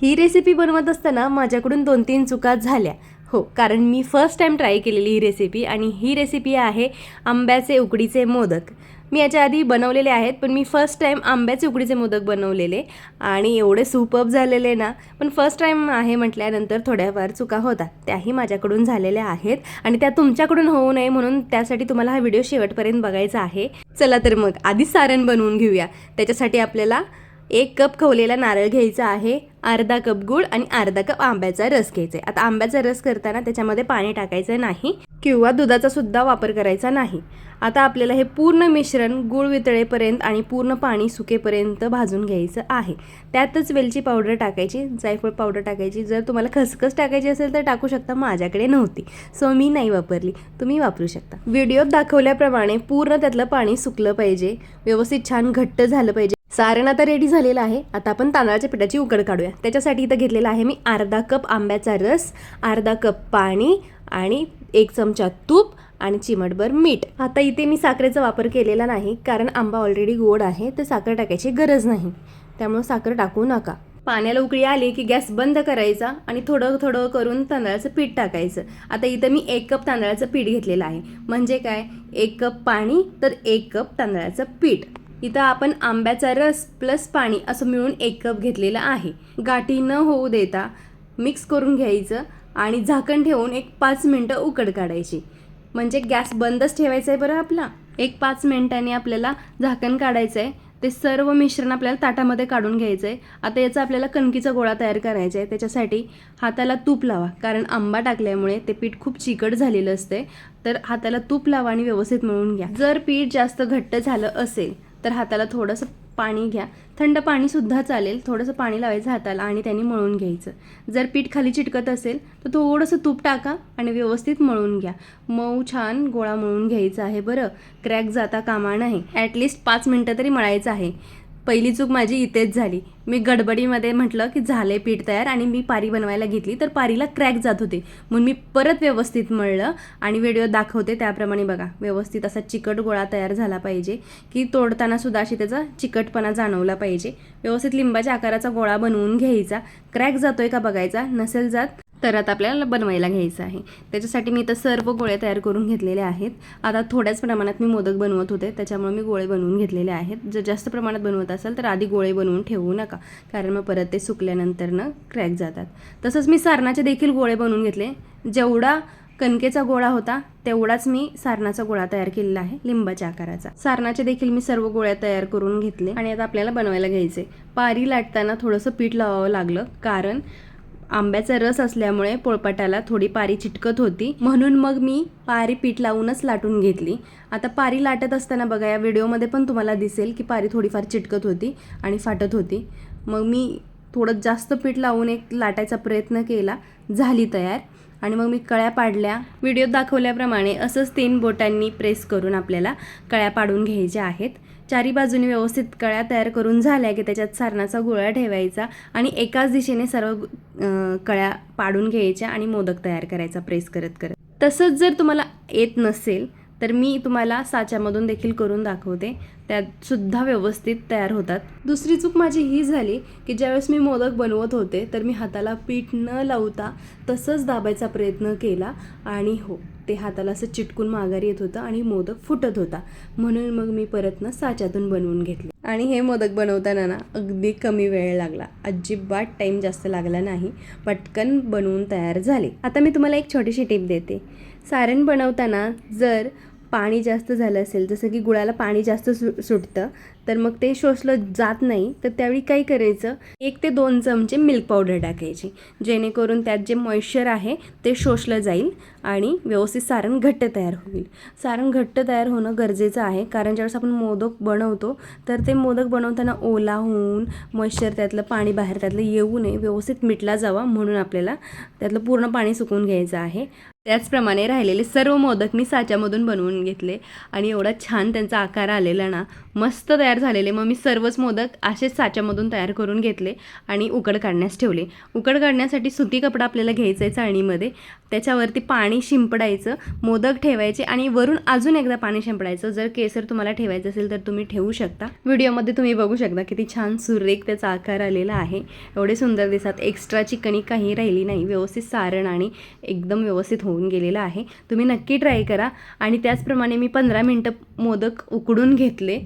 ही recipe बनवत असताना माझ्याकडून 2-3 चुका झाल्या. हो, कारण मी फर्स्ट टाईम ट्राय केलेली ही रेसिपी आणि ही रेसिपी आहे आंब्याचे उकडीचे मोदक. मी याच्या आधी बनवलेले आहेत, पण मी फर्स्ट टाईम आंब्याचे उकडीचे मोदक बनवलेले आणि एवढे सुपर्ब झालेले ना. पण फर्स्ट टाईम आहे म्हटल्यानंतर थोड्याफार चुका होतात, त्याही माझ्याकडून झालेल्या आहेत आणि त्या तुमच्याकडून होऊ नये म्हणून त्यासाठी तुम्हाला हा व्हिडिओ शेवटपर्यंत बघायचा आहे. चला तर मग आधी सारण बनवून घेऊया. त्याच्यासाठी आपल्याला 1 कप खवलेला नारळ घ्यायचा आहे, अर्धा कप गूळ आणि अर्धा कप आंब्याचा रस घ्यायचा आहे. आता आंब्याचा रस करताना त्याच्यामध्ये पाणी टाकायचं नाही किंवा दुधाचा सुद्धा वापर करायचा नाही. आता आपल्याला हे पूर्ण मिश्रण गूळ वितळेपर्यंत आणि पूर्ण पाणी सुकेपर्यंत भाजून घ्यायचं आहे. त्यातच वेलची पावडर टाकायची, जायफळ पावडर टाकायची. जर तुम्हाला खसखस टाकायची असेल तर टाकू शकता, माझ्याकडे नव्हती सो मी नाही वापरली, तुम्ही वापरू शकता. व्हिडिओत दाखवल्याप्रमाणे पूर्ण त्यातलं पाणी सुकलं पाहिजे, व्यवस्थित छान घट्ट झालं पाहिजे. सारण आता रेडी झालेलं आहे. आता आपण तांदळाच्या पिठाची उकड काढूया. त्याच्यासाठी इथं घेतलेला आहे मी अर्धा कप आंब्याचा रस, अर्धा कप पाणी आणि 1 चमचा तूप आणि चिमटभर मीठ. आता इथे मी साखरेचा वापर केलेला नाही, कारण आंबा ऑलरेडी गोड आहे, तर साखर टाकायची गरज नाही, त्यामुळे साखर टाकू नका. पाण्याला उकळी आली की गॅस बंद करायचा आणि थोडं थोडं करून तांदळाचं पीठ टाकायचं. आता इथं मी 1 कप तांदळाचं पीठ घेतलेलं आहे, म्हणजे काय 1 कप पाणी तर 1 कप तांदळाचं पीठ. इथं आपण आंब्याचा रस प्लस पाणी असं मिळून 1 कप घेतलेलं आहे. गाठी न होऊ देता मिक्स करून घ्यायचं आणि झाकण ठेवून 5 मिनटं उकड काढायची. म्हणजे गॅस बंदच ठेवायचा आहे बरं आपला. 5 मिनिटांनी आपल्याला झाकण काढायचं आहे. ते सर्व मिश्रण आपल्याला ताटामध्ये काढून घ्यायचं आहे. आता याचा आपल्याला कणकीचा गोळा तयार करायचा आहे. त्याच्यासाठी हाताला तूप लावा, कारण आंबा टाकल्यामुळे ते पीठ खूप चिकट झालेलं असते. तर हाताला तूप लावा आणि व्यवस्थित मळून घ्या. जर पीठ जास्त घट्ट झालं असेल तर हाताला थोडंसं पाणी घ्या, थंड पाणीसुद्धा चालेल. थोडंसं पाणी लावायचं हाताला आणि त्यांनी मळून घ्यायचं. जर पीठ खाली चिटकत असेल तर थोडंसं तूप टाका आणि व्यवस्थित मळून घ्या. मऊ छान गोळा मळून घ्यायचा आहे बरं, क्रॅक जाता कामा नाही. ॲटलिस्ट 5 मिनटं तरी मळायचं आहे. पहिली चूक माझी इथेच झाली. मी गडबडीमध्ये म्हटलं की झाले पीठ तयार आणि मी पारी बनवायला घेतली, तर पारीला क्रॅक जात होते. म्हणून मी परत व्यवस्थित मळलं आणि व्हिडिओ दाखवते त्याप्रमाणे बघा. व्यवस्थित असा चिकट गोळा तयार झाला पाहिजे, की तोडताना सुद्धा अशी त्याचा चिकटपणा जाणवला पाहिजे. व्यवस्थित लिंबाच्या आकाराचा गोळा बनवून घ्यायचा. क्रॅक जातोय का बघायचा, नसेल जात तर आता आपल्याला बनवायला घ्यायचं आहे. त्याच्यासाठी मी इथं सर्व गोळे तयार करून घेतलेले आहेत. आता थोड्याच प्रमाणात मी मोदक बनवत होते, त्याच्यामुळे मी गोळे बनवून घेतलेले आहेत. जर जास्त प्रमाणात बनवत असाल तर आधी गोळे बनवून ठेवू नका, कारण मग परत ते सुकल्यानंतर ना क्रॅक जातात. तसंच मी सारणाचे देखील गोळे बनवून घेतले. जेवढा कणकेचा गोळा होता तेवढाच मी सारणाचा गोळा तयार केलेला आहे, लिंबाच्या आकाराचा. सारणाचे देखील मी सर्व गोळ्या तयार करून घेतले आणि आता आपल्याला बनवायला घ्यायचे. पारी लाटताना थोडंसं पीठ लावावं लागलं, कारण आंब्याचा रस असल्यामुळे पोळपाटाला थोडी पारी चिटकत होती, म्हणून मग मी पारी पीठ लावूनच लाटून घेतली. आता पारी लाटत असताना बघा, या व्हिडिओमध्ये पण तुम्हाला दिसेल की पारी थोडीफार चिटकत होती आणि फाटत होती. मग मी थोडं जास्त पीठ लावून लाटायचा प्रयत्न केला, झाली तयार. आणि मग मी कळ्या पाडल्या. व्हिडिओत दाखवल्याप्रमाणे असंच 3 बोटांनी प्रेस करून आपल्याला कळ्या पाडून घ्यायच्या आहेत. चारी बाजूनी व्यवस्थित कळ्या तयार करून झाल्या की त्याच्यात सारणाचा गोळा ठेवायचा आणि एकाच दिशेने सर्व कळ्या पाडून घ्यायच्या आणि मोदक तयार करायचा प्रेस करत करत. तसंच जर तुम्हाला येत नसेल तर मी तुम्हाला साच्यामधून देखील करून दाखवते, त्यात सुद्धा व्यवस्थित तयार होतात. दुसरी चूक माझी ही झाली की ज्यावेळेस मी मोदक बनवत होते तर मी हाताला पीठ न लावता तसंच दाबायचा प्रयत्न केला आणि हो, ते हाताला असं चिटकून माघारी येत होतं आणि मोदक फुटत होता. म्हणून मग मी परत साच्यातून बनवून घेतले आणि हे मोदक बनवताना ना अगदी कमी वेळ लागला, अजिबात टाईम जास्त लागला नाही, पटकन बनवून तयार झाले. आता मी तुम्हाला एक छोटीशी टिप देते. सारण बनवताना जर पाणी जास्त झालं असेल, जसं की गुळाला पाणी जास्त सुटतं, तर मग ते शोषलं जात नाही, तर त्यावेळी काय करायचं, 1 ते 2 चमचे मिल्क पावडर टाकायची, जेणेकरून त्यात जे मॉइश्चर आहे ते शोषलं जाईल आणि व्यवस्थित सारण घट्ट तयार होईल. सारण घट्ट तयार होणं गरजेचं आहे, कारण ज्यावेळेस आपण मोदक बनवतो तर ते मोदक बनवताना ओला होऊन मॉइश्चर त्यातलं पाणी बाहेर त्यातलं येऊ नये, व्यवस्थित मिटला जावा, म्हणून आपल्याला त्यातलं पूर्ण पाणी सुकवून घ्यायचं आहे. त्याचप्रमाणे राहिलेले सर्व मोदक मी साच्यामधून बनवून घेतले आणि एवढा छान त्यांचा आकार आलेला ना, मस्त तयार झालेले. मग मी सर्वच मोदक असेच साच्यामधून तयार करून घेतले आणि उकड काढण्यास ठेवले. उकड काढण्यासाठी सुती कपडा आपल्याला घ्यायचा आहे चाळणीमध्ये, त्याच्यावरती पाणी शिंपडायचं, मोदक ठेवायचे आणि वरून अजून एकदा पाणी शिंपडायचं. जर केसर तुम्हाला ठेवायचं असेल तर तुम्ही ठेवू शकता. व्हिडिओमध्ये तुम्ही बघू शकता किती छान सुरेख त्याचा आकार आलेला आहे. एवढे सुंदर दिसतात, एक्स्ट्राची कणी काही राहिली नाही, व्यवस्थित सारण आणि एकदम व्यवस्थित होऊन गेलेलं आहे. तुम्ही नक्की ट्राय करा. आणि त्याचप्रमाणे मी 15 मिनटं मोदक उकडून घेतले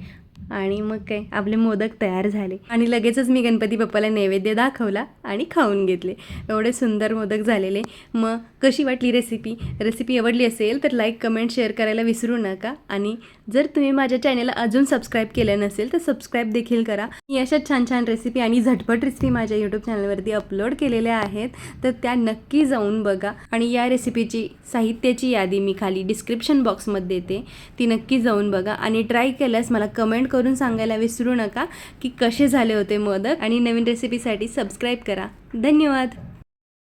आणि मग काय आपले मोदक तयार झाले आणि लगेचच मी गणपती बाप्पाला नैवेद्य दाखवला आणि खाऊन घेतले. एवढे सुंदर मोदक झालेले. मग कशी वाटली रेसिपी आवडली असेल तर लाईक, कमेंट, शेअर करायला विसरू नका. आणि जर तुम्ही माझ्या चॅनलला अजून सबस्क्राईब केलं नसेल तर सबस्क्राईब देखील करा. मी अशा छान छान रेसिपी आणि झटपट रेसिपी माझ्या यूट्यूब चॅनलवरती अपलोड केलेल्या आहेत, तर त्या नक्की जाऊन बघा. आणि या रेसिपीची साहित्याची यादी मी खाली डिस्क्रिप्शन बॉक्समध्ये देते, ती नक्की जाऊन बघा. आणि ट्राय केल्यास मला कमेंट करून सांगायला विसरू नका की कसे झाले होते मोदक. आणि नवीन रेसिपीसाठी सबस्क्राईब करा. धन्यवाद.